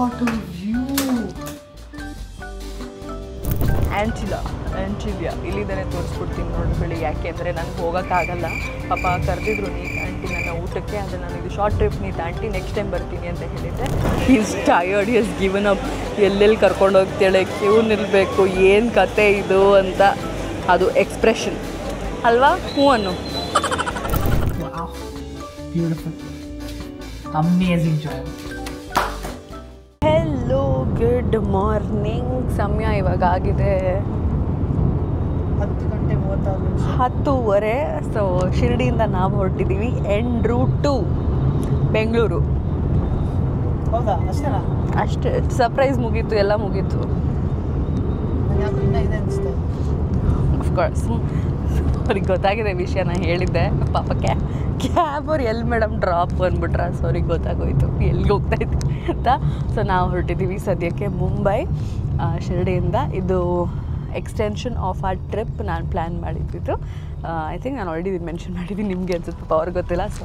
What a view. ಆ್ಯಂಟಿಲಿಯಾ ಇಲ್ಲಿದ್ದಾರೆ ತೋರಿಸ್ಬಿಡ್ತೀನಿ ನೋಡ್ಕೊಳ್ಳಿ. ಯಾಕೆಂದರೆ ನನಗೆ ಹೋಗೋಕ್ಕಾಗಲ್ಲ. ಪಾಪ ಕರೆದಿದ್ರು ನೀಟ್ ಆಂಟಿ ನನ್ನ ಊಟಕ್ಕೆ. ಅದು ನನಗೆ short trip Neeta aunty, next time ಬರ್ತೀನಿ ಅಂತ ಹೇಳಿದ್ದೆ. Is tired, is given up. ಎಲ್ಲೆಲ್ಲಿ ಕರ್ಕೊಂಡು ಹೋಗ್ತಾಳೆ, ಕ್ಯೂ ನಿಲ್ಲಬೇಕು, ಏನು ಕತೆ ಇದು ಅಂತ. ಅದು ಎಕ್ಸ್ಪ್ರೆಷನ್ ಅಲ್ವಾ? ಹ್ಞೂ ಅನ್ನು. Beautiful, amazing Joy. Hello, good morning. ಸಮಯ ಇವಾಗ ಆಗಿದೆ 10:36. ಸೊ ಶಿರ್ಡಿಯಿಂದ ನಾವು ಹೊರಟಿದ್ದೀವಿ ಎಂಡ್ ರೂಟ್ ಟು ಬೆಂಗಳೂರು. ಹೌದಾ? ಅಷ್ಟೇನಾ? ಅಷ್ಟೇ. ಸರ್ಪ್ರೈಸ್ ಮುಗೀತು, ಎಲ್ಲ ಮುಗೀತು. ಅಫ್ಕೋರ್ಸ್ ಅವ್ರಿಗೆ ಗೊತ್ತಾಗಿದೆ ವಿಷಯ. ನಾನು ಹೇಳಿದ್ದೆ ಪಾಪ ಕ್ಯಾಬ್ ಅವ್ರು ಎಲ್ಲಿ ಮೇಡಮ್ ಡ್ರಾಪ್ ಅಂದ್ಬಿಟ್ರೆ ಅವ್ರಿಗೆ ಗೊತ್ತಾಗೋಯ್ತು ಎಲ್ಲಿಗೆ ಹೋಗ್ತಾಯಿತ್ತು ಅಂತ. ಸೊ ನಾವು ಹೊರಟಿದ್ದೀವಿ ಸದ್ಯಕ್ಕೆ ಮುಂಬೈ ಶಿರ್ಡಿಯಿಂದ. ಇದು ಎಕ್ಸ್ಟೆನ್ಷನ್ ಆಫ್ ಆ ಟ್ರಿಪ್ ನಾನು ಪ್ಲ್ಯಾನ್ ಮಾಡಿದ್ದಿದ್ದು. ಐ ಥಿಂಕ್ ನಾನು ಆಲ್ರೆಡಿ ಮೆನ್ಷನ್ ಮಾಡಿದ್ದೀನಿ, ನಿಮಗೆ ಅನ್ಸುತ್ತೆ ಪಾಪ ಅವ್ರಿಗೆ ಗೊತ್ತಿಲ್ಲ. ಸೊ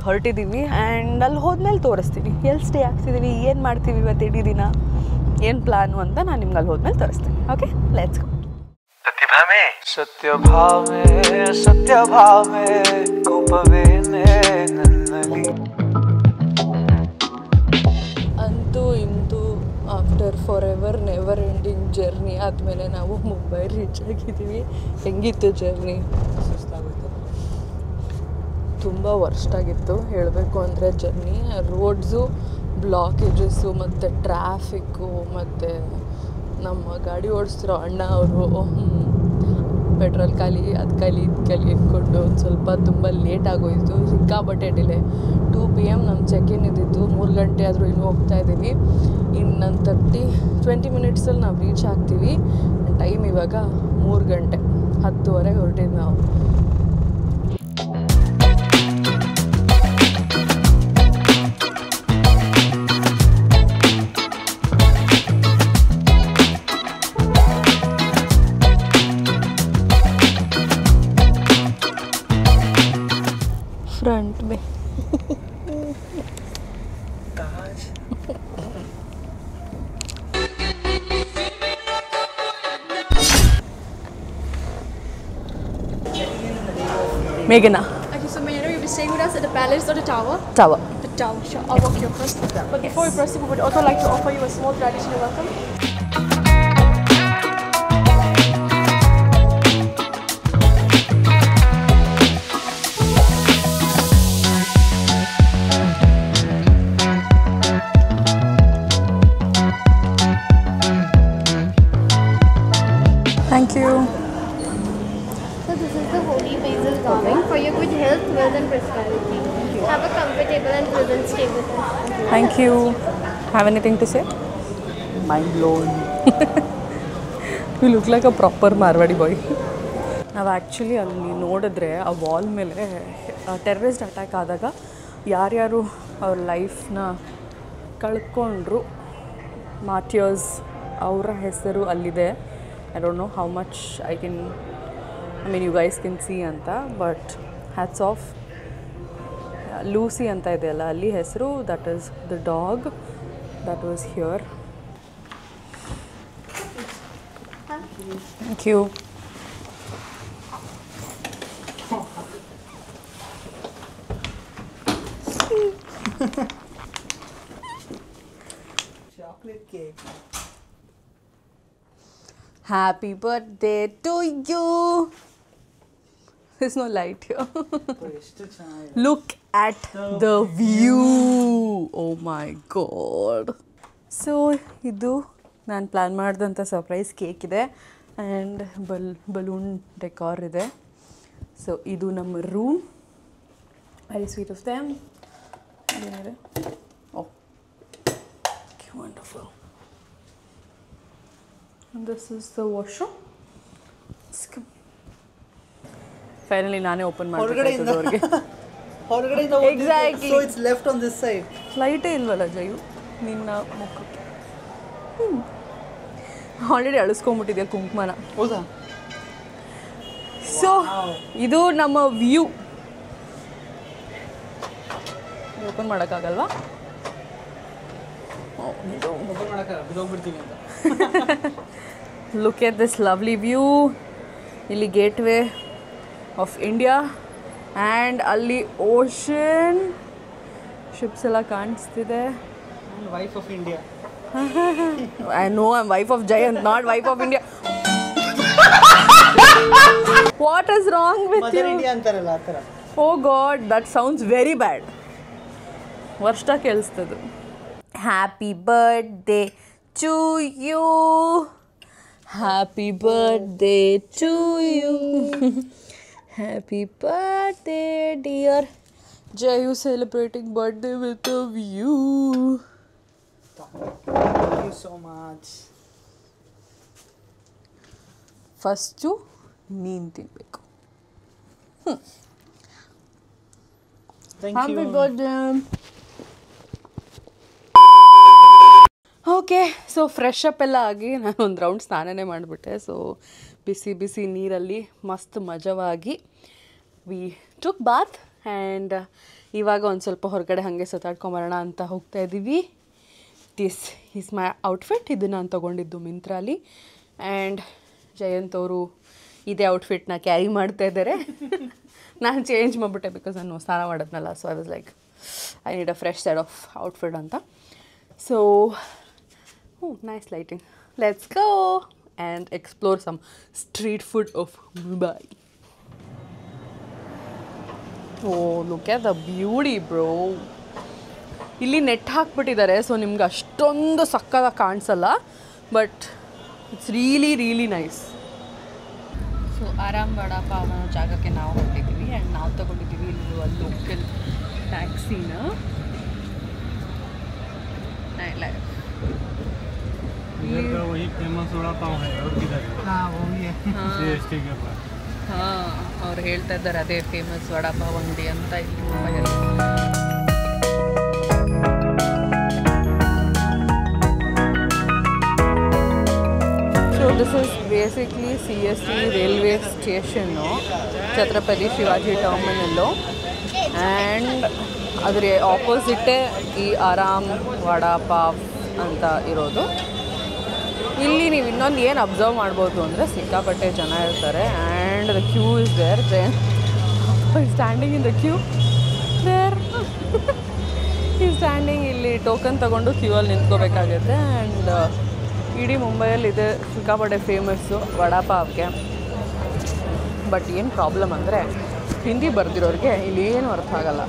ಹೊರಟಿದ್ದೀವಿ ಆ್ಯಂಡ್ ಅಲ್ಲಿ ಹೋದ್ಮೇಲೆ ತೋರಿಸ್ತೀನಿ ಎಲ್ಲಿ ಸ್ಟೇ ಆಗ್ತಿದ್ದೀವಿ, ಏನು ಮಾಡ್ತೀವಿ ಇವತ್ತು ಇಡೀ ದಿನ, ಏನು ಪ್ಲ್ಯಾನು ಅಂತ ನಾನು ನಿಮ್ಗೆ ಅಲ್ಲಿ ಹೋದ್ಮೇಲೆ ತೋರಿಸ್ತೀನಿ. Okay, let's go. ಸತ್ಯಭಾಮೆ ಕೋಪವೇನೆ ನನ್ನಲ್ಲಿ. ಅಂತೂ ಇಂತೂ after for ever never ending journey ಆದಮೇಲೆ ನಾವು ಮುಂಬೈ ರೀಚ್ ಆಗಿದ್ದೀವಿ. ಹೆಂಗಿತ್ತು ಜರ್ನಿ? ಸುಸ್ತಾಗೋಯ್ತು, ತುಂಬ ವರ್ಸ್ಟ್ ಆಗಿತ್ತು ಹೇಳಬೇಕು ಅಂದರೆ. ಜರ್ನಿ ರೋಡ್ಸು, ಬ್ಲಾಕೇಜಸ್ಸು ಮತ್ತು ಟ್ರಾಫಿಕ್ಕು, ಮತ್ತು ನಮ್ಮ ಗಾಡಿ ಓಡಿಸ್ತಿರೋ ಅಣ್ಣ ಅವರು ಪೆಟ್ರೋಲ್ ಖಾಲಿ, ಅದು ಖಾಲಿ, ಇದು ಖಾಲಿ ಅಂದ್ಕೊಂಡು ಒಂದು ಸ್ವಲ್ಪ ತುಂಬ ಲೇಟ್ ಆಗೋಯಿತು. ಸಿಕ್ಕಾಬಟ್ಟೆ ಡಿಲೇ. 2 PM ನಮ್ಮ ಚೆಕ್-ಇನ್ ಇದ್ದಿದ್ದು. 3 ಗಂಟೆ ಆದರೂ ಇನ್ನೂ ಹೋಗ್ತಾ ಇದ್ದೀವಿ. ಇನ್ನೊಂದು 20 ಮಿನಿಟ್ಸಲ್ಲಿ ನಾವು ರೀಚ್ ಆಗ್ತೀವಿ. ಟೈಮ್ ಇವಾಗ 3 ಗಂಟೆ 10:30 ಹೊರಟಿದ್ದು ನಾವು. फ्रंट में Meghna. Okay, so Meghna, you'll be staying with us at the palace or the tower? Tower. The tower, sure. I'll walk you first. But before we proceed, we would also like to offer you a small traditional welcome. Thank you. So this is the holy basil garland for your good health, wealth and prosperity. Have a comfortable and pleasant stay with us. Thank you. Have anything to say? Mind blown. You look like a proper Marwadi boy. ನಾವು actually ಅಲ್ಲಿ ನೋಡಿದ್ರೆ ಆ wall ಮೇಲೆ terrorist attack ಆದಾಗ ಯಾರ್ಯಾರು ಅವ್ರ ಲೈಫ್ನ ಕಳ್ಕೊಂಡ್ರು, ಮಾರ್ಟಿಯರ್ಸ್, ಅವರ ಹೆಸರು ಅಲ್ಲಿದೆ. I don't know how much I mean you guys can see ಅಂತ, ಬಟ್ hats off. ಲೂಸಿ ಅಂತ ಇದೆಯಲ್ಲ ಅಲ್ಲಿ ಹೆಸರು, that is the dog that was here. Thank you. Chocolate cake. Happy birthday to you. There's no light here. ಎಷ್ಟು ಚೆನ್ನಾಗಿದೆ. Look at the view. Oh my god. So ಇದು ನಾನು plan ಮಾಡಿದಂಥ surprise cake ಇದೆ ಆ್ಯಂಡ್ ಬಲೂನ್ ಡೆಕಾರ್ ಇದೆ. So ಇದು ನಮ್ಮ room. Very sweet of them. ಏನಿದೆ? Oh wonderful. And this is the washroom. Finally ನಾನೇ ಓಪನ್ ಹೊರಗಡೆಯಿಂದ ಮಾಡಿದ್ದೆ ಹೊರಗಡೆಯಿಂದ Exactly. So it's left on this side. ಲೈಟೇ ಇಲ್ವಲ್ಲ ಜಯು ನಿನ್ನ ಮುಖಕ್ಕೆ. ಆಲ್ರೆಡಿ ಅಳಿಸ್ಕೊಂಡ್ಬಿಟ್ಟಿದ್ಯಾ ಕುಂಕುಮನ. ಹೌದಾ? ಸೊ ಇದು ನಮ್ಮ ವ್ಯೂ. ಓಪನ್ ಮಾಡೋಕ್ಕಾಗಲ್ವಾ? ಓಪನ್ ಮಾಡೋಕ್ಕಲ್ಲ ಬಿದ್ದೋಗ್ಬಿಡ್ತೀನಿ ಅಂತ. Look at this lovely view. ಇಲ್ಲಿ ಗೇಟ್ವೇ ಆಫ್ ಇಂಡಿಯಾ ಆ್ಯಂಡ್ ಅಲ್ಲಿ ಓಷನ್ ಶಿಪ್ಸ್ ಎಲ್ಲ ಕಾಣಿಸ್ತಿದೆ. Wife of India. I know I'm wife of Jayant, not wife of India. What is wrong with mother you? India ಅಂತಾರಲ್ಲ ಆ ಥರ. Oh God, that sounds very bad. ವರ್ಷ ಕೇಳಿಸ್ತದು. Happy birthday to you. Happy birthday to you. Happy birthday dear Jayu, celebrating birthday with a view. Thank you so much. First ನೀನು ತಿನ್ನಬೇಕು. Thank happy you. Birthday. Okay, so fresh up ಎಲ್ಲ ಆಗಿ ನಾನು ಒಂದು round ಸ್ನಾನನೇ ಮಾಡಿಬಿಟ್ಟೆ. So ಬಿಸಿ ಬಿಸಿ ನೀರಲ್ಲಿ ಮಸ್ತ್ ಮಜವಾಗಿ we took Baat and ಇವಾಗ ಒಂದು ಸ್ವಲ್ಪ ಹೊರಗಡೆ ಹಾಗೆ ಸುತ್ತಾಡ್ಕೊಂಬರೋಣ ಅಂತ ಹೋಗ್ತಾ ಇದ್ದೀವಿ. This is my outfit. ಇದನ್ನು ನಾನು ತೊಗೊಂಡಿದ್ದು ಮಿಂತ್ರಾಲಿ ಆ್ಯಂಡ್ ಜಯಂತ್ ಅವರು ಇದೇ ಔಟ್ಫಿಟ್ನ ಕ್ಯಾರಿ ಮಾಡ್ತಾ ಇದ್ದಾರೆ. ನಾನು ಚೇಂಜ್ ಮಾಡಿಬಿಟ್ಟೆ ಬಿಕಾಸ್ ನಾನು ಸ್ನಾನ ಮಾಡೋದ್ನಲ್ಲ. So I was like I need a fresh set of outfit ಅಂತ. So nice lighting. Let's go and explore some street food of Mumbai. Oh look at the beauty bro. ಇಲ್ಲಿ net ಹಾಕ್ಬಿಟ್ಟಿದ್ದಾರೆ, so ನಿಮ್ಗೆ ಅಷ್ಟೊಂದು ಸಕ್ಕತ್ತಾಗಿ ಕಾಣಿಸಲ್ಲ, but it's really nice. So Aaram vada pav ಅನ್ನೋ ಜಾಗಕ್ಕೆ ನಾವು ಹೊರಟಿದ್ದೀವಿ ಆ್ಯಂಡ್ ನಾವು ತೊಗೊಂಡಿದ್ದೀವಿ ಇಲ್ಲಿ ಒಂದು ಲೋಕಲ್ ಟ್ಯಾಕ್ಸಿನ. वही फेमस वड़ा पाव है और किधर है? हाँ वो ही है. सीएसटी के पास. ಹಾಂ, ಅವ್ರು ಹೇಳ್ತಾ ಇದ್ದಾರೆ ಅದೇ ಫೇಮಸ್ ವಡಾಪಾವ್ ಅಂಗಡಿ ಅಂತ ಇಲ್ಲಿ ಮುಂಬೈಯಲ್ಲಿ. So this is basically CST railway station, Chhatrapati Shivaji terminal, and ಅದರ ಆಪೋಸಿಟ್ಟೇ ಈ ಆರಾಮ್ ವಡಾಪಾವ್ ಅಂತ ಇರೋದು. ಇಲ್ಲಿ ನೀವು ಇನ್ನೊಂದು ಏನು ಅಬ್ಸರ್ವ್ ಮಾಡ್ಬೋದು ಅಂದರೆ ಸಿಕ್ಕಾಪಟ್ಟೆ ಜನ ಇರ್ತಾರೆ and the queue is there. Standing in the queue there. ಈ ಸ್ಟ್ಯಾಂಡಿಂಗ್ ಇಲ್ಲಿ ಟೋಕನ್ ತೊಗೊಂಡು ಕ್ಯೂ ಅಲ್ಲಿ ನಿಂತ್ಕೋಬೇಕಾಗುತ್ತೆ. ಆ್ಯಂಡ್ ಇಡೀ ಮುಂಬೈಯಲ್ಲಿ ಇದೆ ಸಿಕ್ಕಾಪಟ್ಟೆ ಫೇಮಸ್ಸು ವಡಾಪಾವ್ಗೆ. ಬಟ್ ಏನು ಪ್ರಾಬ್ಲಮ್ ಅಂದರೆ ಹಿಂದಿ ಬರ್ದಿರೋರಿಗೆ ಇಲ್ಲಿ ಏನು ಅರ್ಥ ಆಗಲ್ಲ.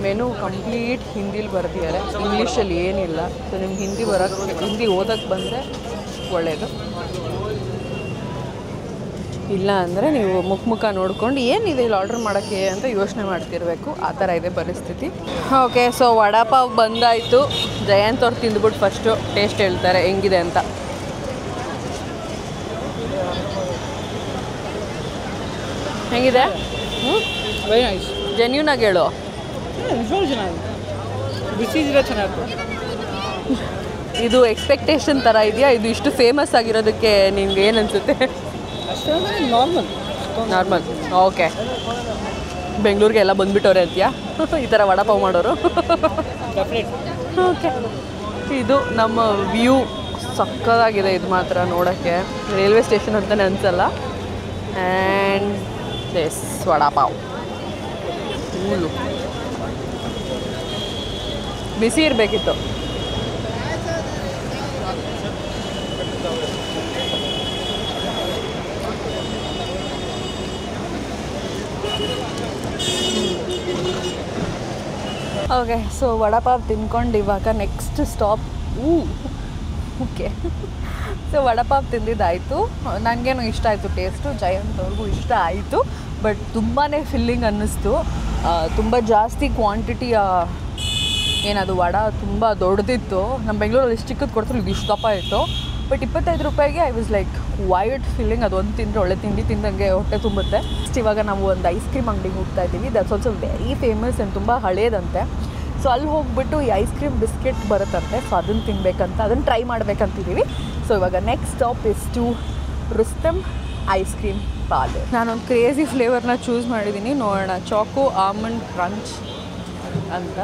ಮೆನು ಕಂಪ್ಲೀಟ್ ಹಿಂದಿಲಿ ಬರ್ದಿದ್ದಾರೆ, ಇಂಗ್ಲೀಷಲ್ಲಿ ಏನಿಲ್ಲ. ಸೊ ನಿಮ್ಗೆ ಹಿಂದಿ ಓದೋಕ್ಕೆ ಬಂದರೆ ಒಳ್ಳೆಯದು, ಇಲ್ಲ ಅಂದರೆ ನೀವು ಮುಖ ನೋಡ್ಕೊಂಡು ಏನಿದೆ ಇಲ್ಲಿ ಆರ್ಡ್ರ್ ಮಾಡೋಕ್ಕೆ ಅಂತ ಯೋಚನೆ ಮಾಡ್ತಿರ್ಬೇಕು. ಆ ಥರ ಇದೆ ಪರಿಸ್ಥಿತಿ. ಓಕೆ, ಸೊ ವಡಾಪಾವ್ ಬಂದಾಯಿತು. ಜಯಂತ್ ಅವ್ರು ತಿಂದ್ಬಿಟ್ಟು ಫಸ್ಟು ಟೇಸ್ಟ್ ಹೇಳ್ತಾರೆ ಹೆಂಗಿದೆ ಅಂತ. ಹೆಂಗಿದೆ? Very nice. ಜೆನ್ಯೂನಾಗಿ ಹೇಳು. ನಿಜವಾಗ್ಲೂ ಚೆನ್ನಾಗಿದೆ. ಬಿಸಿ ಇದ್ರೆ ಚೆನ್ನಾಗಿತ್ತು. ಇದು ಎಕ್ಸ್ಪೆಕ್ಟೇಷನ್ ಥರ ಇದೆಯಾ? ಇದು ಇಷ್ಟು ಫೇಮಸ್ ಆಗಿರೋದಕ್ಕೆ ನಿಮ್ಗೆ ಏನು ಅನಿಸುತ್ತೆ? ಅಷ್ಟೇ ನಾರ್ಮಲ್. ಓಕೆ, ಬೆಂಗಳೂರಿಗೆ ಎಲ್ಲ ಬಂದುಬಿಟ್ಟವ್ರೆ ಅಂತೀಯಾ ಈ ಥರ ವಡಾಪಾವ್ ಮಾಡೋರು? ಓಕೆ, ಇದು ನಮ್ಮ ವ್ಯೂ. ಸಕ್ಕತ್ತಾಗಿದೆ ಇದು ಮಾತ್ರ ನೋಡೋಕ್ಕೆ. ರೈಲ್ವೆ ಸ್ಟೇಷನ್ ಅಂತಲೇ ಅನಿಸಲ್ಲ. ಆ್ಯಂಡ್ ದಿಸ್ ವಡಾಪಾವ್ ಕೂಲು ಬಿಸಿ ಇರಬೇಕಿತ್ತು. ಓಕೆ, ಸೊ ವಡಾಪಾವ್ ತಿನ್ಕೊಂಡು ಇವಾಗ next stop. Okay, so vada pav ತಿಂದಿದ್ದಾಯಿತು. ನನಗೇನು ಇಷ್ಟ ಆಯಿತು ಟೇಸ್ಟು, ಜಯಂತ್ ಅವ್ರಿಗೂ ಇಷ್ಟ ಆಯಿತು. ಬಟ್ ತುಂಬಾ ಫಿಲ್ಲಿಂಗ್ ಅನ್ನಿಸ್ತು. ತುಂಬ ಜಾಸ್ತಿ ಕ್ವಾಂಟಿಟಿಯ ಏನದು ವಡ ತುಂಬ ದೊಡ್ಡದಿತ್ತು. ನಮ್ಮ ಬೆಂಗಳೂರಲ್ಲಿ ಇಷ್ಟು ಚಿಕ್ಕದು ಕೊಡ್ತಾರೆ, ಇದು ಇಷ್ಟು ದಪ್ಪ ಇತ್ತು. ಬಟ್ 25 ರೂಪಾಯಿಗೆ I was like wide filling. ಅದೊಂದು ತಿಂದರೆ ಒಳ್ಳೆ ತಿಂಡಿ ತಿಂದಂಗೆ ಹೊಟ್ಟೆ ತುಂಬುತ್ತೆ. ಇವಾಗ ನಾವು ಒಂದು ಐಸ್ ಕ್ರೀಮ್ ಅಂಗಡಿಗೆ ಹೋಗ್ತಾ ಇದ್ದೀವಿ. That's also very famous and ತುಂಬ ಹಳೇದಂತೆ. ಸೊ ಅಲ್ಲಿ ಹೋಗ್ಬಿಟ್ಟು ಈ ಐಸ್ ಕ್ರೀಮ್ ಬಿಸ್ಕೆಟ್ ಬರುತ್ತಂತೆ. ಸೊ ಅದನ್ನು ತಿನ್ನಬೇಕಂತ, ಅದನ್ನು ಟ್ರೈ ಮಾಡಬೇಕಂತಿದ್ದೀವಿ. ಸೊ ಇವಾಗ next stop is to Rustom ice cream parlour. ನಾನೊಂದು ಕ್ರೇಜಿ ಫ್ಲೇವರ್ನ ಚೂಸ್ ಮಾಡಿದ್ದೀನಿ, ನೋಡೋಣ. ಚಾಕೋ ಆಲ್ಮಂಡ್ ಕ್ರಂಚ್ ಅಂತ.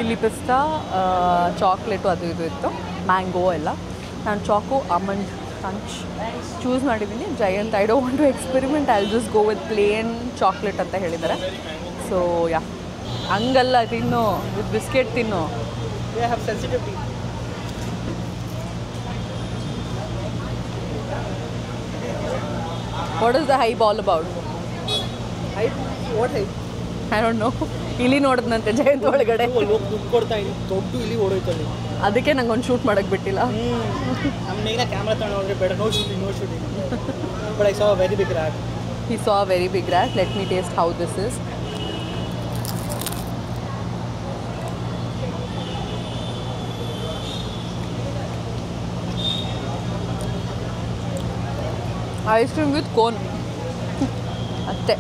ಇಲ್ಲಿ ಪಿಸ್ತಾ ಚಾಕ್ಲೇಟು ಅದು ಇದು ಇತ್ತು, ಮ್ಯಾಂಗೋ ಎಲ್ಲ. ನಾನು ಚಾಕು ಆಮಂಡ್ ಕ್ರಂಚ್ ಚೂಸ್ ಮಾಡಿದ್ದೀನಿ. Jayant I don't want to experiment, I just go with plain chocolate ಅಂತ ಹೇಳಿದ್ದಾರೆ. ಸೊ ಯಾ, ಹಂಗಲ್ಲ ತಿನ್ನು, ವಿತ್ ಬಿಸ್ಕೆಟ್ ತಿನ್ನು. They have sensitivity. What is the hype all about? Hype? What hype? I don't know. ಇಲ್ಲಿ ನೋಡಿದ್ನಂತೆ ಜಯಂತ್ ಒಳಗಡೆ, ಲೋಕ ದುಡ್ಡು ಕೊಡ್ತಾ ಇದ್ದೀನಿ, ದೊಡ್ಡ ಇಲ್ಲಿ ಓಡೋಯ್ತಲ್ಲಿ. ಅದಕ್ಕೆ ನಂಗೆ ಒಂದು ಶೂಟ್ ಮಾಡೋಕ್ಕೆ ಬಿಟ್ಟಿಲ್ಲ. ನಮ್ಮನ್ನ ಕ್ಯಾಮ್ರಾ ತಗೊಂಡು ಹೋದ್ರೆ ಬೇಡ, no shooting. But I saw a very big rat. He saw a very big rat. Let me taste how this is. Ice cream with cone. ಅಷ್ಟೇ.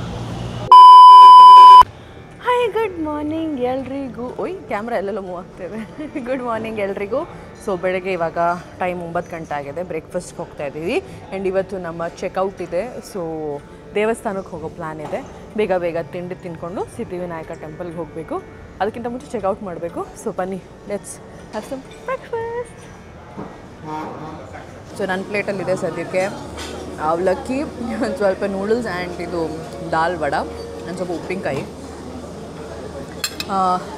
ಹಾಯ್, ಗುಡ್ ಮಾರ್ನಿಂಗ್ ಎಲ್ರಿಗೂ. ಓಯ್, ಕ್ಯಾಮ್ರಾ ಎಲ್ಲೆಲ್ಲ ಮೂವ್ ಆಗ್ತಾಯಿದೆ. Good morning ಎಲ್ರಿಗೂ. So ಬೆಳಗ್ಗೆ ಇವಾಗ time 9 ಗಂಟೆ ಆಗಿದೆ. ಬ್ರೇಕ್ಫಾಸ್ಟ್ಗೆ ಹೋಗ್ತಾ ಇದ್ದೀವಿ. ಆ್ಯಂಡ್ ಇವತ್ತು ನಮ್ಮ ಚೆಕ್ಔಟ್ ಇದೆ. ಸೊ ದೇವಸ್ಥಾನಕ್ಕೆ ಹೋಗೋ ಪ್ಲ್ಯಾನ್ ಇದೆ. ಬೇಗ ಬೇಗ ತಿಂಡಿ ತಿನ್ಕೊಂಡು ಸಿದ್ಧಿವಿನಾಯಕ ಟೆಂಪಲ್ಗೆ ಹೋಗಬೇಕು. ಅದಕ್ಕಿಂತ ಮುಂಚೆ ಚೆಕ್ಔಟ್ ಮಾಡಬೇಕು. ಸೊ ಬನ್ನಿ, let's have some breakfast. So ನನ್ನ ಪ್ಲೇಟಲ್ಲಿದೆ ಸದ್ಯಕ್ಕೆ ಅವಲಕ್ಕಿ, ಒಂದು ಸ್ವಲ್ಪ ನೂಡಲ್ಸ್ ಆ್ಯಂಡ್ ಇದು ದಾಲ್ ವಡ, ಒಂದು ಸ್ವಲ್ಪ ಉಪ್ಪಿನಕಾಯಿ.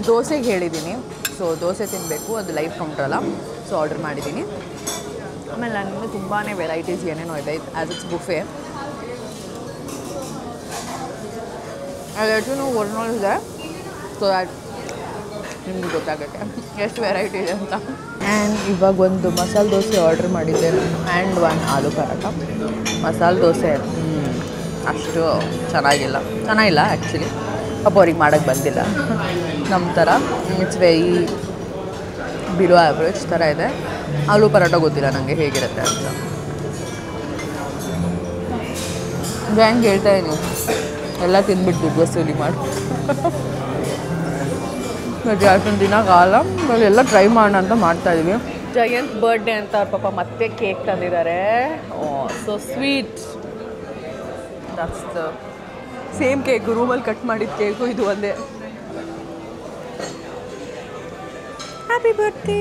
ದೋಸೆಗೆ ಹೇಳಿದ್ದೀನಿ. ಸೊ ದೋಸೆ ತಿನ್ನಬೇಕು, ಅದು ಲೈವ್ ಕೌಂಟ್ರಲ್ಲ. ಸೊ ಆರ್ಡರ್ ಮಾಡಿದ್ದೀನಿ. ಆಮೇಲೆ ನನಗೆ ತುಂಬಾ ವೆರೈಟೀಸ್ ಏನೇನೋ ಇದೆ ಆ್ಯಸ್ ಇಟ್ಸ್ ಬುಫೆ. ಅದೆಷ್ಟು ಒರಿಜಿನಲ್ ಇದೆ, ಸೊ ದ್ಯಾಟ್ ನಿಮ್ಗೆ ಗೊತ್ತಾಗುತ್ತೆ ಎಷ್ಟು ವೆರೈಟಿ ಇದೆ ಅಂತ. ಆ್ಯಂಡ್ ಇವಾಗ ಒಂದು ಮಸಾಲೆ ದೋಸೆ ಆರ್ಡರ್ ಮಾಡಿದ್ದೆ ಆ್ಯಂಡ್ ಒಂದು ಆಲೂ ಪರಾಟ. ಮಸಾಲೆ ದೋಸೆ ಅಷ್ಟು ಚೆನ್ನಾಗಿಲ್ಲ ಆ್ಯಕ್ಚುಲಿ. ಪಾಪ ಅವ್ರಿಗೆ ಮಾಡೋಕ್ಕೆ ಬಂದಿಲ್ಲ. ನಮ್ಮ ಥರ ಇಟ್ಸ್ ವೆರಿ ಬಿಲೋ ಆ್ಯಾವ್ರೇಜ್ ಥರ ಇದೆ. ಆಲೂ ಪರಾಟ ಗೊತ್ತಿಲ್ಲ ನನಗೆ ಹೇಗಿರುತ್ತೆ ಅಂತ. ಹೆಂಗೆ ಹೇಳ್ತಾ ಇದ್ದೀನಿ, ಎಲ್ಲ ತಿಂದ್ಬಿಟ್ಟು ದುಡ್ಡು ವಸೂಲಿ ಮಾಡಿ ಮತ್ತೆ ಅಷ್ಟೊಂದು ದಿನ ಕಾಲ ಎಲ್ಲ ಟ್ರೈ ಮಾಡೋಣ ಅಂತ ಮಾಡ್ತಾಯಿದ್ವಿ. ಜಯಂತ್ ಬರ್ಡೇ ಅಂತ ಅವ್ರ ಪಾಪ ಮತ್ತೆ ಕೇಕ್ ತಂದಿದ್ದಾರೆ. So sweet. That's the same cake, ರೂಮಲ್ಲಿ ಕಟ್ ಮಾಡಿದ ಕೇಕು ಇದು ಒಂದೇ. Happy birthday.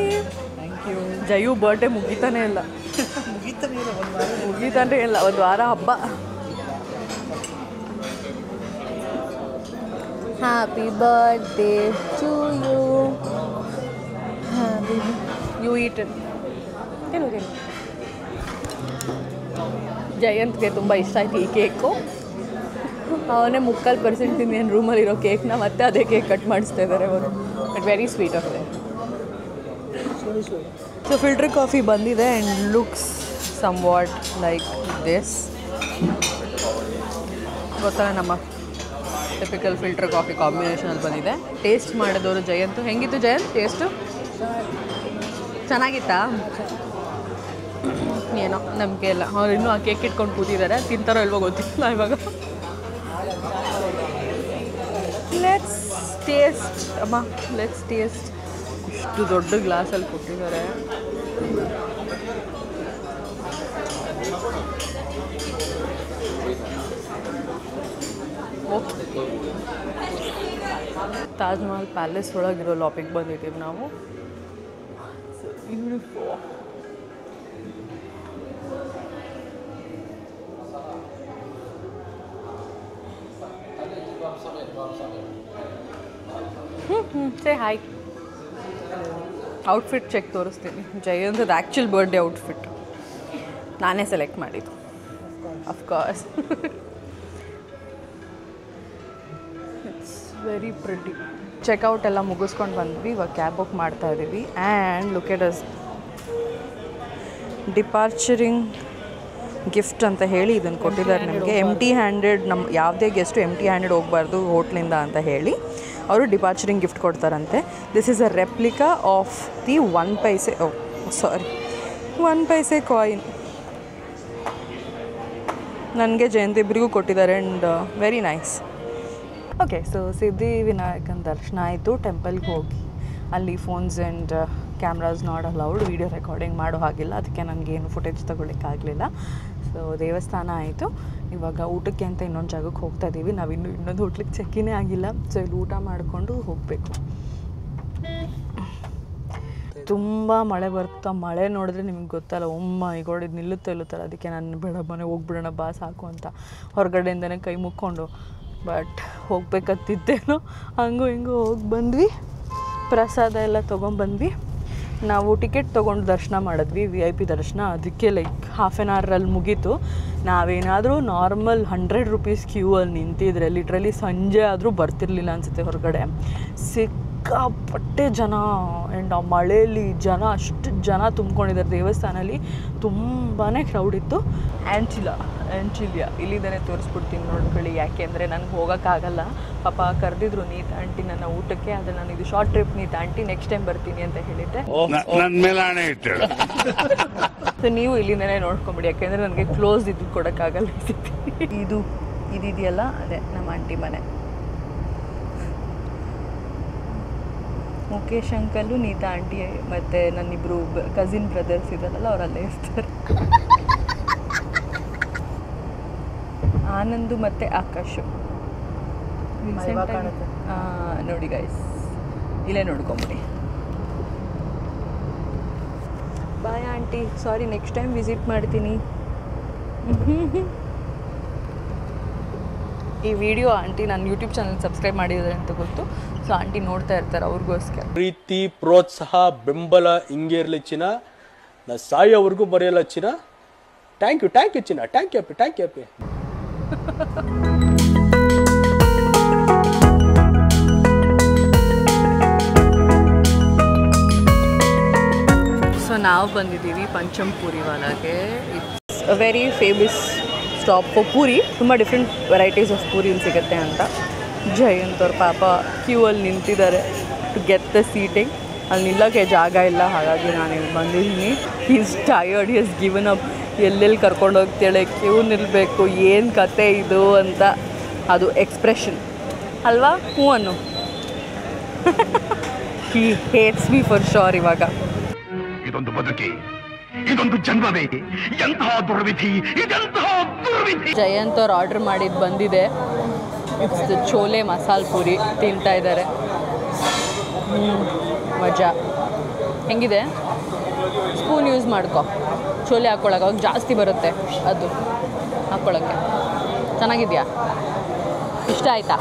Thank you. Jayu birthday ಮುಗಿತಾನೇ ಇಲ್ಲ, ಒಂದು ವಾರ ಹಬ್ಬ. Happy birthday to you. You eat it. ತಿನ್ನು. ಜಯಂತ್ಗೆ ತುಂಬ ಇಷ್ಟ ಆಯ್ತು ಈ ಕೇಕು. ಅವನೇ 3% ತಿಂದೇನು ರೂಮಲ್ಲಿರೋ ಕೇಕ್ನ ಮತ್ತೆ ಅದೇ ಕೇಕ್ ಕಟ್ ಮಾಡಿಸ್ತಾ ಇದ್ದಾರೆ ಅವರು. ಬಟ್ ವೆರಿ ಸ್ವೀಟ್ ಆಫ್ ಇದೆ. ಸೊ ಫಿಲ್ಟರ್ ಕಾಫಿ ಬಂದಿದೆ and looks somewhat like this. ಗೊತ್ತಲ್ಲ ನಮ್ಮ ಟಿಪಿಕಲ್ ಫಿಲ್ಟರ್ ಕಾಫಿ ಕಾಂಬಿನೇಷನಲ್ಲಿ ಬಂದಿದೆ. ಟೇಸ್ಟ್ ಮಾಡಿದವರು ಜಯಂತು. ಹೆಂಗಿತ್ತು ಜಯಂತ್ ಟೇಸ್ಟು? ಚೆನ್ನಾಗಿತ್ತಾ? ಏನೋ ನಂಬಿಕೆ ಇಲ್ಲ. ಅವ್ರು ಇನ್ನೂ ಆ ಕೇಕ್ ಇಟ್ಕೊಂಡು ಕೂತಿದ್ದಾರೆ, ತಿಂತಾರೋ ಇಲ್ವೋ ಗೊತ್ತಿಲ್ಲ ಇವಾಗ. ಲೆಟ್ಸ್ ಟೇಸ್ಟ್ ಅಮ್ಮ, ಲೆಟ್ಸ್ ಟೇಸ್ಟ್. ಇಷ್ಟು ದೊಡ್ಡ ಗ್ಲಾಸಲ್ಲಿ ಕೊಟ್ಟಿದ್ದಾರೆ. ತಾಜ್ ಮಹಲ್ ಪ್ಯಾಲೇಸ್ ಒಳಗಿರೋ ಲಾಬಿಗೆ ಬಂದಿದ್ದೀವಿ ನಾವು. Say hi. ಔಟ್ಫಿಟ್ ಚೆಕ್ ತೋರಿಸ್ತೀನಿ. ಜಯಂತದ ಆ್ಯಕ್ಚುಲ್ ಬರ್ಡೇ ಔಟ್ಫಿಟ್ ನಾನೇ ಸೆಲೆಕ್ಟ್ ಮಾಡಿದ್ದು, of course. It's very pretty. Checkout ಎಲ್ಲ ಮುಗಿಸ್ಕೊಂಡು ಬಂದ್ವಿ. ಇವಾಗ ಕ್ಯಾಬ್ ಬುಕ್ ಮಾಡ್ತಾ ಇದ್ದೀವಿ. And look at us departuring gift ಅಂತ ಹೇಳಿ ಇದನ್ನು ಕೊಟ್ಟಿದ್ದಾರೆ ನಮಗೆ. ಎಂಟಿ ಹ್ಯಾಂಡೆಡ್, ನಮ್ಮ ಯಾವುದೇ ಗೆಸ್ಟು ಎಂಟಿ ಹ್ಯಾಂಡೆಡ್ ಹೋಗಬಾರ್ದು ಹೋಟ್ಲಿಂದ ಅಂತ ಹೇಳಿ ಅವರು ಡಿಪಾರ್ಚರಿಂಗ್ ಗಿಫ್ಟ್ ಕೊಡ್ತಾರಂತೆ. This is a replica of the 1 paise 1 paise coin. ನನಗೆ ಜಯಂತ್ ಇಬ್ಬರಿಗೂ ಕೊಟ್ಟಿದ್ದಾರೆ and very nice. Okay, so ಸಿದ್ಧಿವಿನಾಯಕನ ದರ್ಶನ ಆಯಿತು. ಟೆಂಪಲ್ಗೆ ಹೋಗಿ ಅಲ್ಲಿ phones and cameras not allowed, video recording ಮಾಡೋ ಹಾಗಿಲ್ಲ, ಅದಕ್ಕೆ ನನಗೇನು ಫುಟೇಜ್ ತೊಗೊಳ್ಳಿಕ್ಕಾಗಲಿಲ್ಲ. ಸೊ ದೇವಸ್ಥಾನ ಆಯಿತು. ಇವಾಗ ಊಟಕ್ಕೆ ಅಂತ ಇನ್ನೊಂದು ಜಾಗಕ್ಕೆ ಹೋಗ್ತಾ ಇದ್ದೀವಿ. ನಾವಿನ್ನೂ ಇನ್ನೊಂದು ಹೋಟ್ಲಿಗೆ ಚೆಕ್ಕಿನೇ ಆಗಿಲ್ಲ. ಸೊ ಇಲ್ಲಿ ಊಟ ಮಾಡಿಕೊಂಡು ಹೋಗಬೇಕು. ತುಂಬ ಮಳೆ ಬರ್ತಾ ಮಳೆ ನೋಡಿದ್ರೆ ನಿಮಗೆ ಗೊತ್ತಲ್ಲ ಈಗ ಇದು ನಿಲ್ಲುತ್ತಲ್ಲ ಅದಕ್ಕೆ ನಾನು ಬೇಡ ಮನೆ ಹೋಗ್ಬಿಡೋಣ ಬಾ ಸಾಕು ಅಂತ ಹೊರಗಡೆಯಿಂದನೇ ಕೈ ಮುಕ್ಕೊಂಡು ಬಟ್ ಹೋಗ್ಬೇಕತ್ತಿದ್ದೇನೋ ಹಂಗೂ ಹಿಂಗೂ ಹೋಗಿ ಬಂದ್ವಿ ಪ್ರಸಾದ ಎಲ್ಲ ತೊಗೊಂಬಂದ್ವಿ ನಾವು ಟಿಕೆಟ್ ತೊಗೊಂಡು ದರ್ಶನ ಮಾಡಿದ್ವಿ VIP ದರ್ಶನ ಅದಕ್ಕೆ ಲೈಕ್ ಹಾಫ್ ಆನ್ ಅವರಲ್ಲಿ ಮುಗೀತು ನಾವೇನಾದರೂ ನಾರ್ಮಲ್ 100 ರೂಪೀಸ್ ಕ್ಯೂ ಅಲ್ಲಿ ನಿಂತಿದ್ರೆ ಲಿಟ್ರಲಿ ಸಂಜೆ ಆದರೂ ಬರ್ತಿರ್ಲಿಲ್ಲ ಅನಿಸುತ್ತೆ ಹೊರಗಡೆ ಸಿಕ್ಕಾಪಟ್ಟೆ ಜನ ಆ್ಯಂಡ್ ಆ ಮಳೆಯಲ್ಲಿ ಅಷ್ಟು ಜನ ತುಂಬ್ಕೊಂಡಿದ್ದಾರೆ ದೇವಸ್ಥಾನಲ್ಲಿ ತುಂಬಾ ಕ್ರೌಡ್ ಇತ್ತು ಆ್ಯಂಟಿಲಿಯಾ ಇಲ್ಲಿಂದನೇ ತೋರಿಸ್ಬಿಡ್ತೀನಿ ನೋಡ್ಕೊಳ್ಳಿ ಯಾಕೆಂದರೆ ನನಗೆ ಹೋಗೋಕ್ಕಾಗಲ್ಲ ಪಾಪ ಕರೆದಿದ್ರು ನೀತಾ ಆಂಟಿ ನನ್ನ ಊಟಕ್ಕೆ ಆದರೆ ನಾನು ಇದು short trip Neeta aunty next time ಬರ್ತೀನಿ ಅಂತ ಹೇಳಿದ್ದೆ ಸೊ ನೀವು ಇಲ್ಲಿಂದನೇ ನೋಡ್ಕೊಂಬಿಡಿ ಯಾಕೆಂದರೆ ನನಗೆ ಕ್ಲೋಸ್ ಇದು ಕೊಡೋಕ್ಕಾಗಲ್ಲ ಇದೆಯಲ್ಲ ಅದೇ ನಮ್ಮ ಆಂಟಿ ಮನೆ ಮುಖೇಶ್ ಅಂಕಲ್ಲು ನೀತಾ ಆಂಟಿ ಮತ್ತು ನನ್ನಿಬ್ಬರು ಕಸಿನ್ ಬ್ರದರ್ಸ್ ಇದ್ದಾರಲ್ಲ ಅವರಲ್ಲೇ ಇರ್ತಾರೆ ಆನಂದು ಮತ್ತು ಆಕಾಶು ನೋಡಿ ಗೈಸ್ ಇಲ್ಲೇ ನೋಡ್ಕೊಂಬಿಡಿ bye aunty sorry next time visit ಮಾಡ್ತೀನಿ ಈ ವಿಡಿಯೋ ಆಂಟಿ ನಾನು ಯೂಟ್ಯೂಬ್ ಚಾನಲ್ ಸಬ್ಸ್ಕ್ರೈಬ್ ಮಾಡಿದ್ದಾರೆ ಅಂತ ಗೊತ್ತು ಸೊ ಆಂಟಿ ನೋಡ್ತಾ ಇರ್ತಾರೆ ಅವ್ರಿಗೋಸ್ಕರ ಪ್ರೀತಿ ಪ್ರೋತ್ಸಾಹ ಬೆಂಬಲ ಹಿಂಗೆ ಇರಲಿ ಚಿನ್ನ ನಾ ಸಾಯೋವರೆಗೂ ಬರೆಯಲ್ಲ ಚಿನ್ನ ಥ್ಯಾಂಕ್ ಯು ಚಿನ್ನ ಥ್ಯಾಂಕ್ ಯು ಅಪ್ಪಿ ಸೊ ನಾವು ಬಂದಿದ್ದೀವಿ ಪಂಚಂಪೂರಿ ವಾಲಾಗೆ it's a very famous stop for puri ತುಂಬ ಡಿಫ್ರೆಂಟ್ ವೆರೈಟೀಸ್ ಆಫ್ ಪೂರಿ ಸಿಗುತ್ತೆ ಅಂತ ಜಯಂತ್ ಅವ್ರ ಪಾಪ ಕ್ಯೂ ಅಲ್ಲಿ ನಿಂತಿದ್ದಾರೆ ಟು ಗೆಟ್ ದ ಸೀಟಿಂಗ್ ಅಲ್ಲಿ ನಿಲ್ಲೋಕ್ಕೆ ಜಾಗ ಇಲ್ಲ ಹಾಗಾಗಿ ನಾನು ಇಲ್ಲಿ ಬಂದಿದ್ದೀನಿ is tired is given up ಎಲ್ಲೆಲ್ಲಿ ಕರ್ಕೊಂಡು ಹೋಗ್ತಾಳೆ ಕ್ಯೂ ನಿಲ್ಲಬೇಕು ಏನು ಕತೆ ಇದು ಅಂತ ಅದು ಎಕ್ಸ್ಪ್ರೆಷನ್ ಅಲ್ವಾ ಹ್ಞೂ ಅನ್ನು ಹಿ ಹೇಟ್ಸ್ ಮೀ ಫಾರ್ ಶೋರ್ ಇವಾಗ ಇದೊಂದು ಬದುಕಿ ಇದೊಂದು ಜನ್ಮವೇ ಎಂತಹ ದುರ್ವಿಧಿ ಇದೆಂತಹ ದುರ್ವಿಧಿ ಜಯಂತ್ ಅವ್ರು ಆರ್ಡರ್ ಮಾಡಿದ್ದು ಬಂದಿದೆ ಇಟ್ಸ್ ಚೋಲೆ ಮಸಾಲೆ ಪೂರಿ ತಿಂತಾ ಇದ್ದಾರೆ ಮಜಾ ಹೆಂಗಿದೆ ಸ್ಪೂನ್ ಯೂಸ್ ಮಾಡ್ಕೊ ಚೋಲೆ ಹಾಕ್ಕೊಳಕ್ಕೆ ಅವಾಗ ಜಾಸ್ತಿ ಬರುತ್ತೆ ಅದು ಹಾಕ್ಕೊಳಕ್ಕೆ ಚೆನ್ನಾಗಿದೆಯಾ ಇಷ್ಟ ಆಯ್ತಾ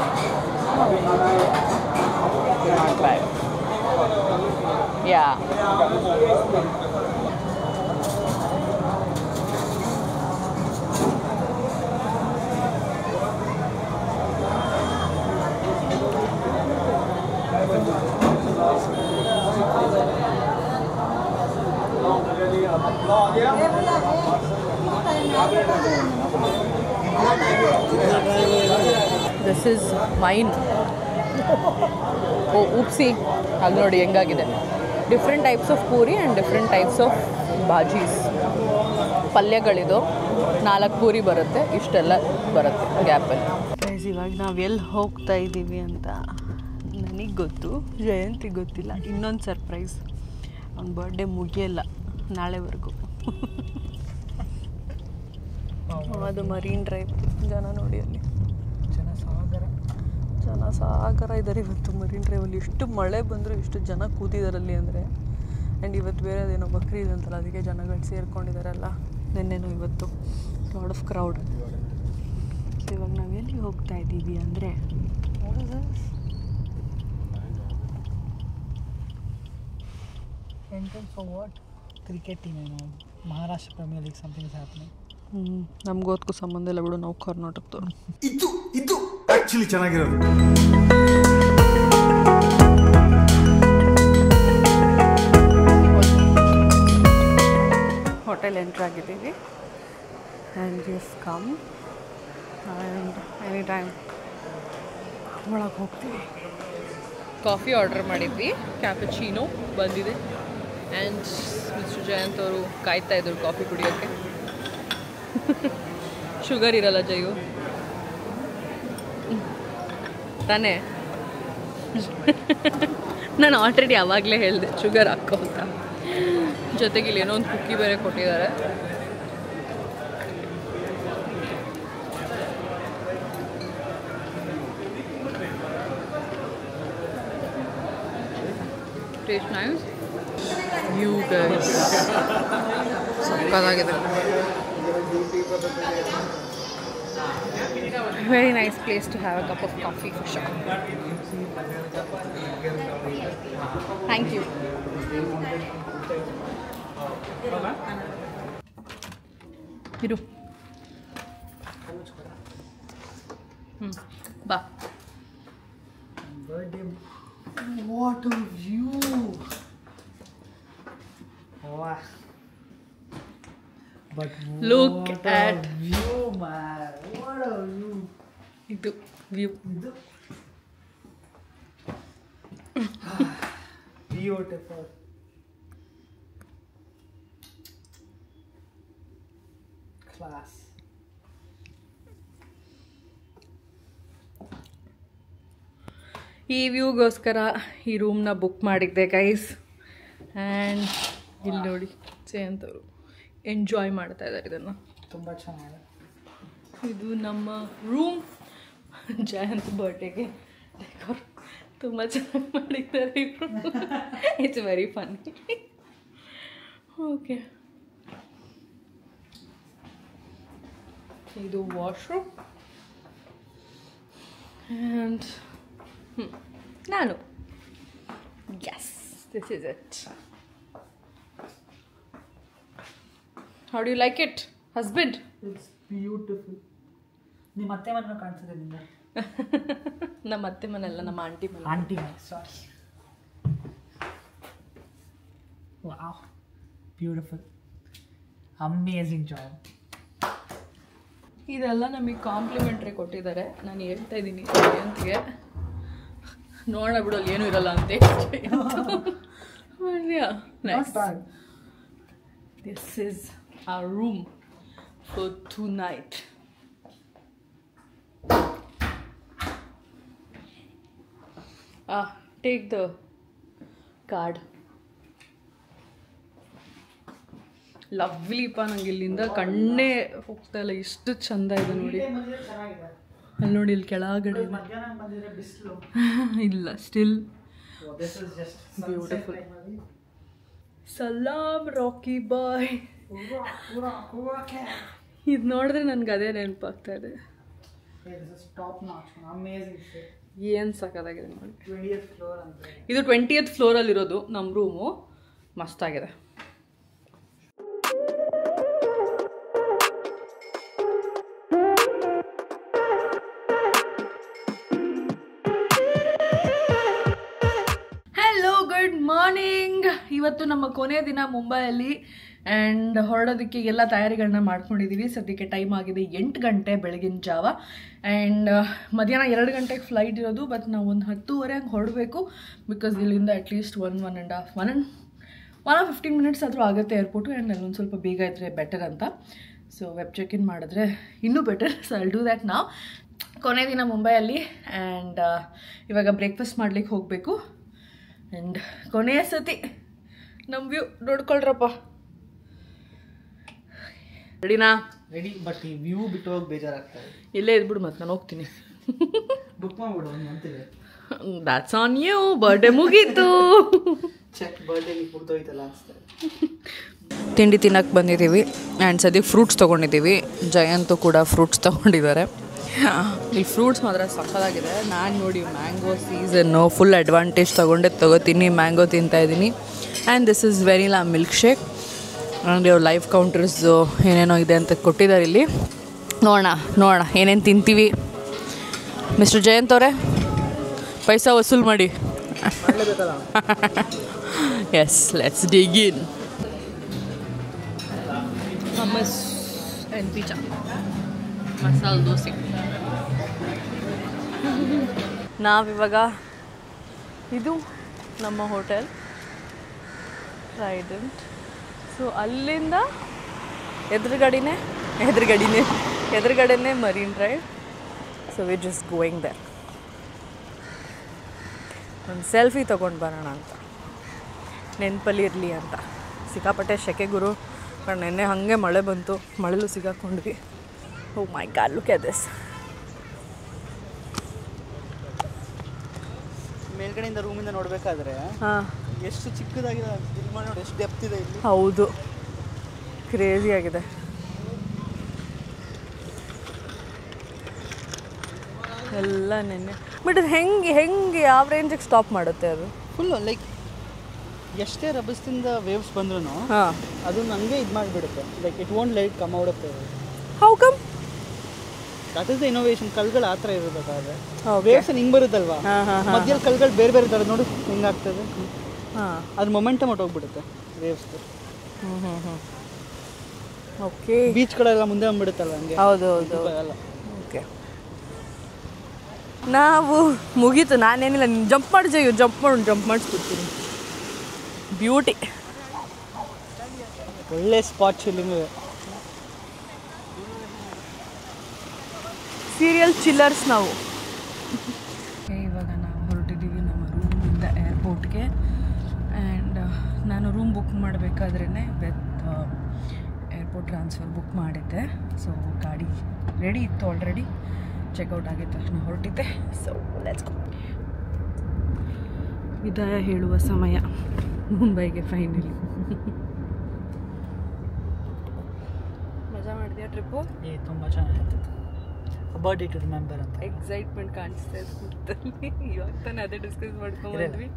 yeah this is mine oh oopsie ಅಲ್ಲಿ ನೋಡಿ ಹೆಂಗಾಗಿದೆ different types of puri and different types of bhajis ಪಲ್ಯಗಳಿದು 4 ಪೂರಿ ಬರುತ್ತೆ ಇಷ್ಟೆಲ್ಲ ಬರುತ್ತೆ ಗ್ಯಾಪಲ್ಲಿ ಗೈಸ್ ಇವಾಗ ನಾವು ಎಲ್ಲಿ ಹೋಗ್ತಾ ಇದ್ದೀವಿ ಅಂತ ನನಗೆ ಗೊತ್ತು ಜಯಂತಿಗೆ ಗೊತ್ತಿಲ್ಲ ಇನ್ನೊಂದು ಸರ್ಪ್ರೈಸ್ ಅವ್ನ ಬರ್ಡೇ ಮುಗಿಯಲ್ಲ ನಾಳೆವರೆಗೂ ಅದು ಮರೀನ್ ಡ್ರೈವ್ ಜನ ನೋಡಿ ಅಲ್ಲಿ ಜನ ಸಾಗರ ಇದ್ದಾರೆ ಇವತ್ತು ಮರೀನ್ ಡ್ರೈವಲ್ಲಿ ಎಷ್ಟು ಮಳೆ ಬಂದರೂ ಎಷ್ಟು ಜನ ಕೂತಿದ್ದಾರಲ್ಲಿ ಅಂದರೆ ಆ್ಯಂಡ್ ಇವತ್ತು ಬೇರೆ ಅದೇನೋ ಬಕ್ರೀದ್ ಅಂತಲ್ಲ ಅದಕ್ಕೆ ಜನಗಳು ಸೇರ್ಕೊಂಡಿದ್ದಾರಲ್ಲ ನಿನ್ನೆನೋ ಇವತ್ತು ಲಾಡ್ ಆಫ್ ಕ್ರೌಡ್ ಇವಾಗ ನಾವು ಎಲ್ಲಿ ಹೋಗ್ತಾ ಇದ್ದೀವಿ ಅಂದರೆ Entrance for what? Cricket team, I know. Maharashtra Premier League, something is happening. ನಮ್ಗೋದಕ್ಕೂ ಸಂಬಂಧ ಇಲ್ಲ ಬಿಡು ನಾವು ಕರ್ನಾಟಕದವ್ರು ಇದು ಆಕ್ಚುಲಿ ಚೆನ್ನಾಗಿರೋದು ಹೋಟೆಲ್ ಎಂಟ್ರ್ ಆಗಿದ್ದೀವಿ and we have come and any time ಒಳಗೆ ಹೋಗ್ತೀವಿ ಕಾಫಿ ಆರ್ಡರ್ ಮಾಡಿದ್ವಿ ಕ್ಯಾಪಚೀನೋ ಬಂದಿದೆ ಆ್ಯಂಡ್ ಮಿಸ್ಟರ್ ಜಯಂತ್ ಅವರು ಕಾಯ್ತಾ ಇದ್ರು ಕಾಫಿ ಕುಡಿಯೋಕ್ಕೆ ಶುಗರ್ ಇರಲ್ಲ ಜಯು ತಾನೇ ನಾನು ಆಲ್ರೆಡಿ ಆವಾಗಲೇ ಹೇಳಿದೆ ಶುಗರ್ ಹಾಕೋ ಅಂತ ಜೊತೆಗೆ ಇಲ್ಲಿ ಏನೋ ಒಂದು ಕುಕ್ಕಿ ಬೇರೆ ಕೊಟ್ಟಿದ್ದಾರೆ ಟೇಸ್ಟ್ ನೈಸ್ ವ್ಯೂ ಗೈಸ್ ಸಕ್ಕತ್ತಾಗಿದೆ. Very nice place to have a cup of coffee for sure. Thank you. ಇರು ಬಾ. What a view! Wow. But Look what at a view, man. What a view. ಇದು view. Beautiful. Class. ಈ ವ್ಯೂಗೋಸ್ಕರ ಈ ರೂಮ್ನ book ಮಾಡಿದ್ದೆ guys. And ಇಲ್ಲಿ ನೋಡಿ ಜಯಂತ್ ಅವರು enjoy ಮಾಡ್ತಾ ಇದ್ದಾರೆ ಇದನ್ನು. ತುಂಬ ಚೆನ್ನಾಗಿದೆ. ಇದು ನಮ್ಮ ರೂಮ್. ಜಯಂತ್ ಬರ್ಡೇಗೆ ಡೆಕೋರ್ ತುಂಬ ಚೆನ್ನಾಗಿ ಮಾಡಿದ್ದಾರೆ ಇವರು. It's very funny. ಓಕೆ, ಇದು ವಾಶ್ರೂಮ್. ಆ್ಯಂಡ್ ನಾನು yes this is it. How do you like it husband? It's beautiful. ನಿಮ್ಮ ಅತ್ತೆ ಮನೆ ಕಾಣಿಸಿದೆ ನಿಂದ? ನಮ್ಮ ಅತ್ತೆ ಮನೆಯಲ್ಲ, ನಮ್ಮ ಆಂಟಿ ಮನೆ. ಆಂಟಿ ಮನೆ, sorry. Wow, beautiful, amazing job. ಇದೆಲ್ಲ ನಮಗೆ ಕಾಂಪ್ಲಿಮೆಂಟ್ರಿ ಕೊಟ್ಟಿದ್ದಾರೆ. ನಾನು ಹೇಳ್ತಾ ಇದ್ದೀನಿ ಜಯಂತ್ಗೆ, ನೋಡೋಣ ಬಿಡು ಅಲ್ಲಿ ಏನೂ ಇರಲ್ಲ ಅಂತ. This is our room for tonight. Take the card. Lovely ಪಾ, ನಂಗೆ ಇಲ್ಲಿಂದ ಕಣ್ಣೇ ಹೋಗ್ತಾ ಇಲ್ಲ, ಎಷ್ಟು ಚಂದ ಇದೆ ನೋಡಿ. ಅಲ್ಲಿ ನೋಡಿ, ಇಲ್ಲಿ ಕೆಳಗಡೆ ಇಲ್ಲ, ಸ್ಟಿಲ್ ಬ್ಯೂಟಿಫುಲ್. ಸಲಾಮ್ ರಾಕಿ ಬಾಯ್. ಇದು ನೋಡಿದ್ರೆ ನನಗೆ ಅದೇ ನೆನಪಾಗ್ತಾ ಇದೆ. ಏನು ಸಕ್ಕತ್ತಾಗಿದೆ ನೋಡಿ. ಇದು 20th ಫ್ಲೋರಲ್ಲಿರೋದು ನಮ್ಮ ರೂಮು. ಮಸ್ತಾಗಿದೆ. Hello, good morning. ಇವತ್ತು ನಮ್ಮ ಕೊನೆಯ ದಿನ ಮುಂಬೈಯಲ್ಲಿ. ಆ್ಯಂಡ್ ಹೊರಡೋದಕ್ಕೆ ಎಲ್ಲ ತಯಾರಿಗಳನ್ನ ಮಾಡ್ಕೊಂಡಿದ್ದೀವಿ. ಸದ್ಯಕ್ಕೆ ಟೈಮ್ ಆಗಿದೆ 8 ಗಂಟೆ ಬೆಳಗಿನ ಜಾವ. ಆ್ಯಂಡ್ ಮಧ್ಯಾಹ್ನ 2 ಗಂಟೆಗೆ ಫ್ಲೈಟ್ ಇರೋದು. ಬಟ್ ನಾವು ಒಂದು 10:30 ಹಂಗೆ ಹೊರಡಬೇಕು. ಬಿಕಾಸ್ ಇಲ್ಲಿಂದ ಅಟ್ಲೀಸ್ಟ್ 1.15 ಮಿನಿಟ್ಸ್ ಆದರೂ ಆಗುತ್ತೆ ಏರ್ಪೋರ್ಟು. ಆ್ಯಂಡ್ ಅಲ್ಲೊಂದು ಸ್ವಲ್ಪ ಬೇಗ ಇದ್ದರೆ ಬೆಟರ್ ಅಂತ. ಸೊ ವೆಬ್ ಚೆಕ್ ಇನ್ ಮಾಡಿದ್ರೆ ಇನ್ನೂ better. So I'll do that ನಾವು. ಕೊನೆ ದಿನ ಮುಂಬೈಯಲ್ಲಿ. ಆ್ಯಂಡ್ ಇವಾಗ ಬ್ರೇಕ್ಫಾಸ್ಟ್ ಮಾಡ್ಲಿಕ್ಕೆ ಹೋಗಬೇಕು. ಆ್ಯಂಡ್ ಕೊನೆಯ ಸತಿ ನಮ್ಮ ವ್ಯೂ ನೋಡ್ಕೊಳ್ರಪ್ಪ. ರೆಡಿನಾ? ರೆಡಿ. ಬಟ್ ಈ ವ್ಯೂ ಬಿಟ್ಟು ಹೋಗಿ ಬೇಜಾರಾಗ್ತದೆ. ಇಲ್ಲೇ ಇದ್ಬಿಡು, ಮತ್ತೆ ನಾನು ಹೋಗ್ತೀನಿ. ಬುಕ್ ಮಾಡ್ಬಿಡು ಒಂದು ಮಂತಿಗೆ. That's on you. ಬರ್ಡೇ ಮುಗೀತು. ಚೆಕ್ ಬರ್ಡೇಗೆ ಮುಗ್ದೋಯ್ತಲ್ಲ ಅನಿಸ್ತದೆ. ತಿಂಡಿ ತಿನ್ನಕ್ಕೆ ಬಂದಿದ್ದೀವಿ. ಆ್ಯಂಡ್ ಸದ್ಯಕ್ಕೆ ಫ್ರೂಟ್ಸ್ ತೊಗೊಂಡಿದ್ದೀವಿ. ಜಯಂತು ಕೂಡ ಫ್ರೂಟ್ಸ್ ತೊಗೊಂಡಿದ್ದಾರೆ. ಈ ಫ್ರೂಟ್ಸ್ ಮಾತ್ರ ಸಕ್ಕತ್ತಾಗಿದೆ. ನಾನು ನೋಡಿ ಮ್ಯಾಂಗೋ ಸೀಸನ್ನು ಫುಲ್ ಅಡ್ವಾಂಟೇಜ್ ತೊಗೋತೀನಿ. ಮ್ಯಾಂಗೋ ತಿಂತಾಯಿದ್ದೀನಿ. And this is vanilla milkshake. And ಇವ್ರ ಲೈಫ್ ಕೌಂಟರ್ಸು ಏನೇನೋ ಇದೆ ಅಂತ ಕೊಟ್ಟಿದ್ದಾರೆ ಇಲ್ಲಿ. ನೋಡೋಣ ಏನೇನು ತಿಂತೀವಿ. ಮಿಸ್ಟರ್ ಜಯಂತ್ ಅವರೇ, ಪೈಸಾ ವಸೂಲ್ ಮಾಡಿ. Yes, let's dig in. Hummus and pizza, masala dosa. ನಾವಿವಾಗ ಇದು ನಮ್ಮ ಹೋಟೆಲ್ ಟ್ರೈಡೆಂಟ್. ಸೊ ಅಲ್ಲಿಂದ ಎದುರುಗಡೆನೇ Marine Drive. So we just going there. ಒಂದು ಸೆಲ್ಫಿ ತೊಗೊಂಡು ಬರೋಣ ಅಂತ, ನೆನಪಲ್ಲಿ ಇರಲಿ ಅಂತ. ಸಿಕ್ಕಾಪಟ್ಟೆ ಶೆಕೆ ಗುರು. ನೆನ್ನೆ ಹಾಗೆ ಮಳೆ ಬಂತು, ಮಳೆಲೂ ಸಿಗಾಕೊಂಡ್ವಿ. ಓ ಮೈ ಗಾಡ್, ಲುಕ್ ಎಟ್ ದಿಸ್. ಮೇಲ್ಗಡೆಯಿಂದ ರೂಮಿಂದ ನೋಡಬೇಕಾದ್ರೆ ಎಷ್ಟು ಚಿಕ್ಕದಾಗಿದೆ ನಿರ್ಮಾಣ ನೋಡಿ, ಎಷ್ಟು ಡೆಪ್ತ್ ಇದೆ ಇಲ್ಲಿ. ಹೌದು, ಕ್ರೇಜಿ ಆಗಿದೆ. ಎಲ್ಲ ನೆನ್ನೆ. ಬಟ್ ಅದು ಹೆಂಗೆ ಯಾವ ರೇಂಜಿಗೆ ಸ್ಟಾಪ್ ಮಾಡುತ್ತೆ ಅದು? ಫುಲ್ಲು ಲೈಕ್ ಎಷ್ಟೇ ರಭಸದಿಂದ ವೇವ್ಸ್ ಬಂದ್ರೂ ಹಾಂ, ಅದು ನನಗೆ ಇದು ಮಾಡಿಬಿಡುತ್ತೆ. Like it won't let come out of how come? That is the innovation. ಕಲ್ಗಳು ಆ ಥರ ಇರಬೇಕಾದ್ರೆ ವೇವ್ಸ್ ಹಿಂಗೆ ಬರುತ್ತಲ್ವಾ, ಮಧ್ಯದಲ್ಲಿ ಕಲ್ಗಳು ಬೇರೆ ಬೇರೆ ಥರ ನೋಡಿ ಹೆಂಗಾಗ್ತದೆ. ಹಾಂ, ಅದು ಮೊಮೆಂಟಮ್ ಹೊಟ್ಟೋಗ್ಬಿಡುತ್ತೆ ವೇವ್ಸ್ದು. ಓಕೆ. ಬೀಚ್ಗಳೆಲ್ಲ ಮುಂದೆ ಬಂದ್ಬಿಡುತ್ತಲ್ಲ ಹಂಗೆ. ಹೌದು ಹೌದು. ಅಲ್ಲ ಓಕೆ, ನಾವು ಮುಗೀತು. ನಾನೇನಿಲ್ಲ, ಜಂಪ್ ಮಾಡಿಸ್ಬಿಡ್ತೀನಿ. ಬ್ಯೂಟಿ. ಒಳ್ಳೆ ಸ್ಪಾಟ್ ಚಿಲ್ಲಿಂಗ್. ಸೀರಿಯಲ್ ಚಿಲ್ಲರ್ಸ್ ನಾವು. ಇವಾಗ ನಾವು ಹೊರಟಿದ್ದೀವಿ ನಮ್ಮ ರೂಮಿಂದ ಏರ್ಪೋರ್ಟ್ಗೆ. ಆ್ಯಂಡ್ ನಾನು ರೂಮ್ ಬುಕ್ ಮಾಡಬೇಕಾದ್ರೇ ವಿತ್ ಏರ್ಪೋರ್ಟ್ ಟ್ರಾನ್ಸ್ಫರ್ ಬುಕ್ ಮಾಡಿದ್ದೆ. ಸೊ ಗಾಡಿ ರೆಡಿ ಇತ್ತು, ಆಲ್ರೆಡಿ ಚೆಕ್ಔಟ್ ಆಗಿದ ತಕ್ಷಣ ಹೊರಟಿದ್ದೆ. So let's go. ವಿದಾಯ ಹೇಳುವ ಸಮಯ ಮುಂಬೈಗೆ ಫೈನಲಿ. ಮಜಾ ಮಾಡಿದ್ಯಾ ಟ್ರಿಪ್ಪು? ತುಂಬ ಚೆನ್ನಾಗಿತ್ತು. ಬರ್ಡೇ ಟು ರಿಮೆಂಬರ್ ಅಂತ ಎಕ್ಸೈಟ್ಮೆಂಟ್ ಕಾಣಿಸ್ತಾ ಇದೆ. ಇವಾಗ ತಾನೇ ಅದೇ ಡಿಸ್ಕಸ್ ಮಾಡ್ಕೊಂಡ್ಬಂದ್ವಿ.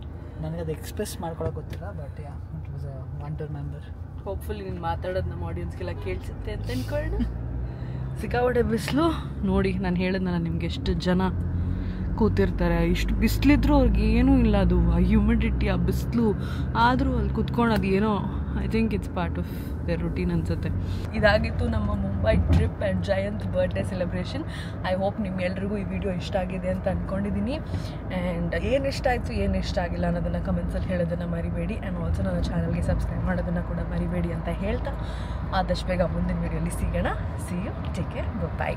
ನನಗೆ ಅದು ಎಕ್ಸ್ಪ್ರೆಸ್ ಮಾಡ್ಕೊಳಕ್ಕೆ ಗೊತ್ತಿಲ್ಲ, but it was one to remember. Hopefully ನೀನು ಮಾತಾಡೋದು ನಮ್ಮ ಆಡಿಯನ್ಸ್ಗೆಲ್ಲ ಕೇಳಿಸುತ್ತೆ ಅಂತ ಅಂದ್ಕೊಂಡು. ಸಿಕ್ಕಾಪಟ್ಟೆ ಬಿಸಿಲು ನೋಡಿ, ನಾನು ಹೇಳಿದ್ನಲ್ಲ ನಿಮ್ಗೆ ಎಷ್ಟು ಜನ ಕೂತಿರ್ತಾರೆ. ಇಷ್ಟು ಬಿಸಿಲಿದ್ರು ಅವ್ರಿಗೆ ಏನೂ ಇಲ್ಲ, ಅದು ಆ ಹ್ಯೂಮಿಡಿಟಿ, ಆ ಬಿಸಿಲು, ಆದರೂ ಅಲ್ಲಿ ಕುತ್ಕೊಳ್ಳೋದು ಏನೋ I think it's part of their routine ಅನಿಸುತ್ತೆ. ಇದಾಗಿತ್ತು ನಮ್ಮ Mumbai trip and Jayant birthday celebration. I hope ನಿಮ್ಗೆಲ್ರಿಗೂ ಈ ವಿಡಿಯೋ ಇಷ್ಟ ಆಗಿದೆ ಅಂತ ಅಂದ್ಕೊಂಡಿದ್ದೀನಿ. ಆ್ಯಂಡ್ ಏನು ಇಷ್ಟ ಆಯಿತು, ಏನು ಇಷ್ಟ ಆಗಿಲ್ಲ ಅನ್ನೋದನ್ನು ಕಮೆಂಟ್ಸಲ್ಲಿ ಹೇಳೋದನ್ನು ಮರಿಬೇಡಿ. ಆ್ಯಂಡ್ ಆಲ್ಸೋ ನನ್ನ ಚಾನಲ್ಗೆ ಸಬ್ಸ್ಕ್ರೈಬ್ ಮಾಡೋದನ್ನು ಕೂಡ ಮರಿಬೇಡಿ ಅಂತ ಹೇಳ್ತಾ ಆದಷ್ಟು ಬೇಗ ಮುಂದಿನ ವಿಡಿಯೋಲಿ ಸಿಗೋಣ. See you, take care, good bye.